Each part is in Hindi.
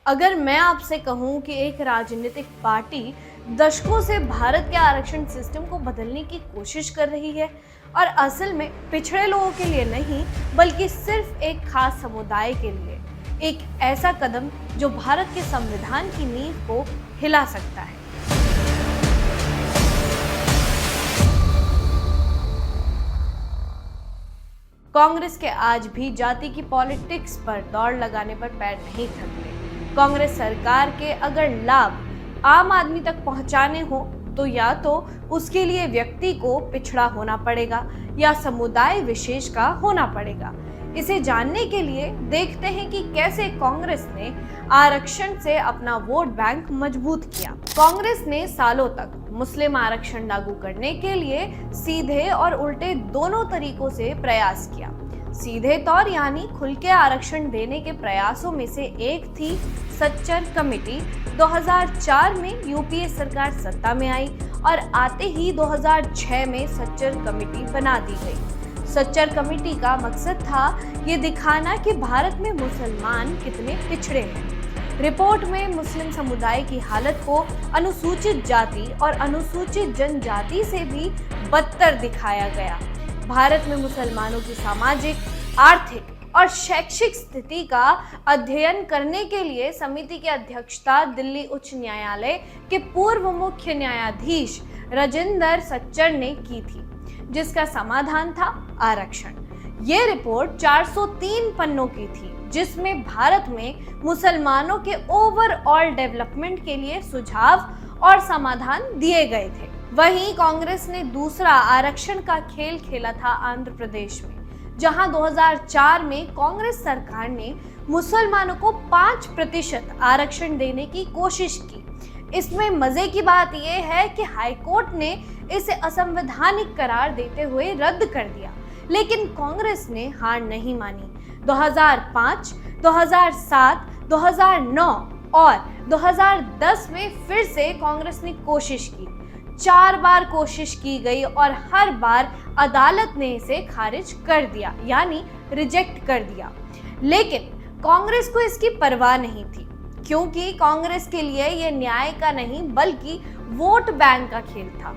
अगर मैं आपसे कहूं कि एक राजनीतिक पार्टी दशकों से भारत के आरक्षण सिस्टम को बदलने की कोशिश कर रही है और असल में पिछड़े लोगों के लिए नहीं बल्कि सिर्फ एक खास समुदाय के लिए, एक ऐसा कदम जो भारत के संविधान की नींव को हिला सकता है। कांग्रेस के आज भी जाति की पॉलिटिक्स पर दौड़ लगाने पर पैर नहीं थकते। कांग्रेस सरकार के अगर लाभ आम आदमी तक पहुंचाने हो तो या तो उसके लिए व्यक्ति को पिछड़ा होना पड़ेगा या समुदाय विशेष का होना पड़ेगा। इसे जानने के लिए देखते हैं कि कैसे कांग्रेस ने आरक्षण से अपना वोट बैंक मजबूत किया। कांग्रेस ने सालों तक मुस्लिम आरक्षण लागू करने के लिए सीधे और उल्टे दोनों तरीकों से प्रयास किया। सीधे तौर यानी खुल के आरक्षण देने के प्रयासों में से एक थी सच्चर कमेटी। 2004 में यूपीए सरकार सत्ता में आई और आते ही 2006 में सच्चर कमेटी बना दी गई। सच्चर कमेटी का मकसद था ये दिखाना कि भारत में मुसलमान कितने पिछड़े हैं। रिपोर्ट में मुस्लिम समुदाय की हालत को अनुसूचित जाति और अनुसूचित जनजाति से भी बदतर दिखाया गया। भारत में मुसलमानों की सामाजिक, आर्थिक और शैक्षिक स्थिति का अध्ययन करने के लिए समिति की अध्यक्षता दिल्ली उच्च न्यायालय के पूर्व मुख्य न्यायाधीश राजेंद्र सच्चर ने की थी, जिसका समाधान था आरक्षण। ये रिपोर्ट 403 पन्नों की थी, जिसमें भारत में मुसलमानों के ओवरऑल डेवलपमेंट के लिए सुझाव और समाधान दिए गए थे। वहीं कांग्रेस ने दूसरा आरक्षण का खेल खेला था आंध्र प्रदेश में, जहां 2004 में कांग्रेस सरकार ने मुसलमानों को 5% आरक्षण देने की कोशिश की। इसमें मजे की बात यह है कि हाईकोर्ट ने इसे असंवैधानिक करार देते हुए रद्द कर दिया, लेकिन कांग्रेस ने हार नहीं मानी। 2005, 2007, 2009 और 2010 में फिर से कांग्रेस ने कोशिश की। 4 बार कोशिश की गई और हर बार अदालत ने इसे खारिज कर दिया, यानी रिजेक्ट कर दिया। लेकिन कांग्रेस को इसकी परवाह नहीं थी, क्योंकि कांग्रेस के लिए यह न्याय का नहीं बल्कि वोट बैंक का खेल था।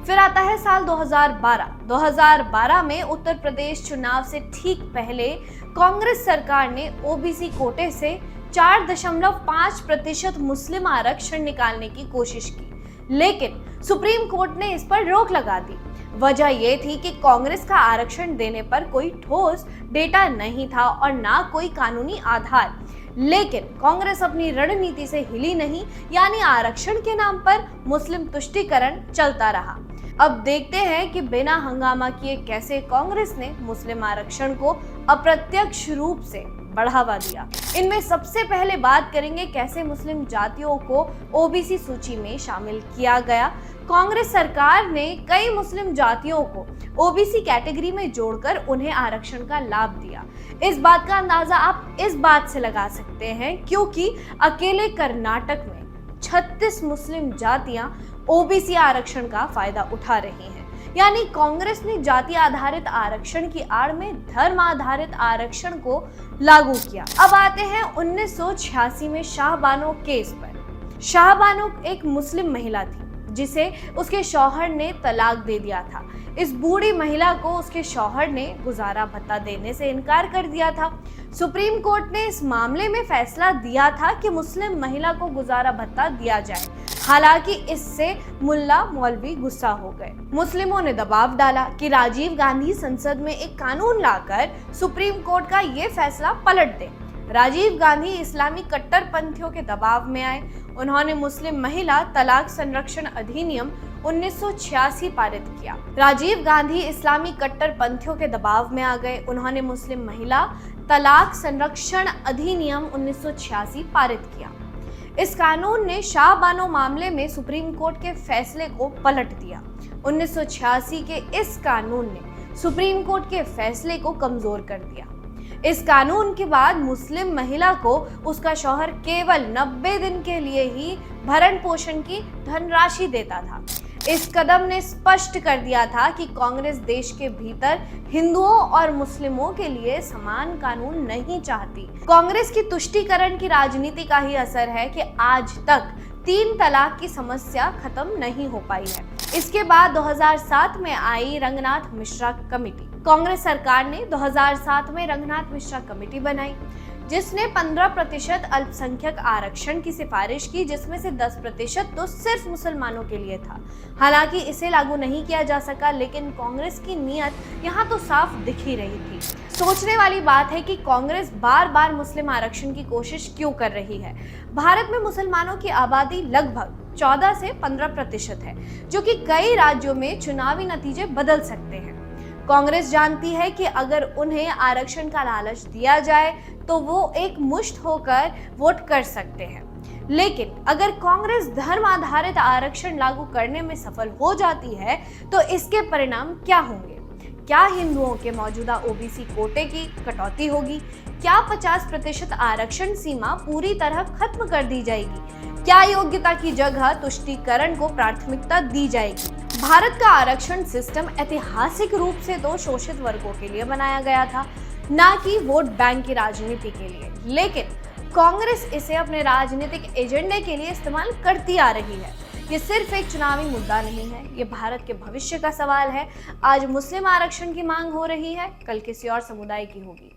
फिर आता है साल 2012। 2012 में उत्तर प्रदेश चुनाव से ठीक पहले कांग्रेस सरकार ने ओबीसी कोटे से 4.5% मुस्लिम आरक्षण निकालने की कोशिश की, लेकिन सुप्रीम कोर्ट ने इस पर रोक लगा दी। वजह यह थी कि कांग्रेस का आरक्षण देने पर कोई ठोस डेटा नहीं था और ना कोई कानूनी आधार। लेकिन कांग्रेस अपनी रणनीति से हिली नहीं, यानी आरक्षण के नाम पर मुस्लिम तुष्टीकरण चलता रहा। अब देखते हैं कि बिना हंगामा किए कैसे कांग्रेस ने मुस्लिम आरक्षण को अप्रत्यक्ष रूप से बढ़ावा दिया। इनमें सबसे पहले बात करेंगे कैसे मुस्लिम जातियों को ओबीसी सूची में शामिल किया गया। कांग्रेस सरकार ने कई मुस्लिम जातियों को ओबीसी कैटेगरी में जोड़कर उन्हें आरक्षण का लाभ दिया। इस बात का अंदाजा आप इस बात से लगा सकते हैं क्योंकि अकेले कर्नाटक में 36 मुस्लिम जातियां ओबीसी आरक्षण का फायदा उठा रही हैं। यानी कांग्रेस ने जाति आधारित आरक्षण की आड़ में धर्म आधारित आरक्षण को लागू किया। अब आते हैं 1986 में शाहबानो केस पर। शाहबानो एक मुस्लिम महिला थी जिसे उसके शौहर ने तलाक दे दिया था। इस बूढ़ी महिला को उसके शौहर ने गुजारा भत्ता देने से इनकार कर दिया था। सुप्रीम कोर्ट ने इस मामले में फैसला दिया था कि मुस्लिम महिला को गुजारा भत्ता दिया जाए। हालांकि इससे मुल्ला मौलवी गुस्सा हो गए। मुस्लिमों ने दबाव डाला कि राजीव गांधी संसद में एक कानून लाकर सुप्रीम कोर्ट का ये फैसला पलट दे। राजीव गांधी इस्लामी कट्टरपंथियों के दबाव में आए। उन्होंने मुस्लिम महिला तलाक संरक्षण अधिनियम 1986 पारित किया। राजीव गांधी इस्लामी कट्टरपंथियों के दबाव में आ गए। उन्होंने मुस्लिम महिला तलाक संरक्षण अधिनियम 1986 पारित किया। इस कानून ने शाहबानो मामले में सुप्रीम कोर्ट के फैसले को पलट दिया। 1986 के इस कानून ने सुप्रीम कोर्ट के फैसले को कमजोर कर दिया। इस कानून के बाद मुस्लिम महिला को उसका शौहर केवल 90 दिन के लिए ही भरण पोषण की धनराशि देता था। इस कदम ने स्पष्ट कर दिया था कि कांग्रेस देश के भीतर हिंदुओं और मुस्लिमों के लिए समान कानून नहीं चाहती। कांग्रेस की तुष्टीकरण की राजनीति का ही असर है कि आज तक 3 तलाक की समस्या खत्म नहीं हो पाई है। इसके बाद 2007 में आई रंगनाथ मिश्रा कमेटी। कांग्रेस सरकार ने 2007 में रंगनाथ मिश्रा कमेटी बनाई, जिसने 15% अल्पसंख्यक आरक्षण की सिफारिश की, जिसमें से 10% तो सिर्फ मुसलमानों के लिए था। हालांकि इसे लागू नहीं किया जा सका, लेकिन कांग्रेस की नीयत यहाँ तो साफ दिख ही रही थी। सोचने वाली बात है कि कांग्रेस बार बार मुस्लिम आरक्षण की कोशिश क्यों कर रही है। भारत में मुसलमानों की आबादी लगभग 14 से 15% है, जो कि कई राज्यों में चुनावी नतीजे बदल सकते हैं। कांग्रेस जानती है कि अगर उन्हें आरक्षण का लालच दिया जाए तो वो एक मुश्त होकर वोट कर सकते हैं। लेकिन अगर कांग्रेस धर्म आधारित आरक्षण लागू करने में सफल हो जाती है तो इसके परिणाम क्या होंगे? क्या हिंदुओं के मौजूदा ओबीसी कोटे की कटौती होगी? क्या 50% आरक्षण सीमा पूरी तरह खत्म कर दी जाएगी? क्या योग्यता की जगह तुष्टीकरण को प्राथमिकता दी जाएगी? भारत का आरक्षण सिस्टम ऐतिहासिक रूप से तो शोषित वर्गों के लिए बनाया गया था, ना कि वोट बैंक की राजनीति के लिए। लेकिन कांग्रेस इसे अपने राजनीतिक एजेंडे के लिए इस्तेमाल करती आ रही है। ये सिर्फ एक चुनावी मुद्दा नहीं है, ये भारत के भविष्य का सवाल है। आज मुस्लिम आरक्षण की मांग हो रही है, कल किसी और समुदाय की होगी।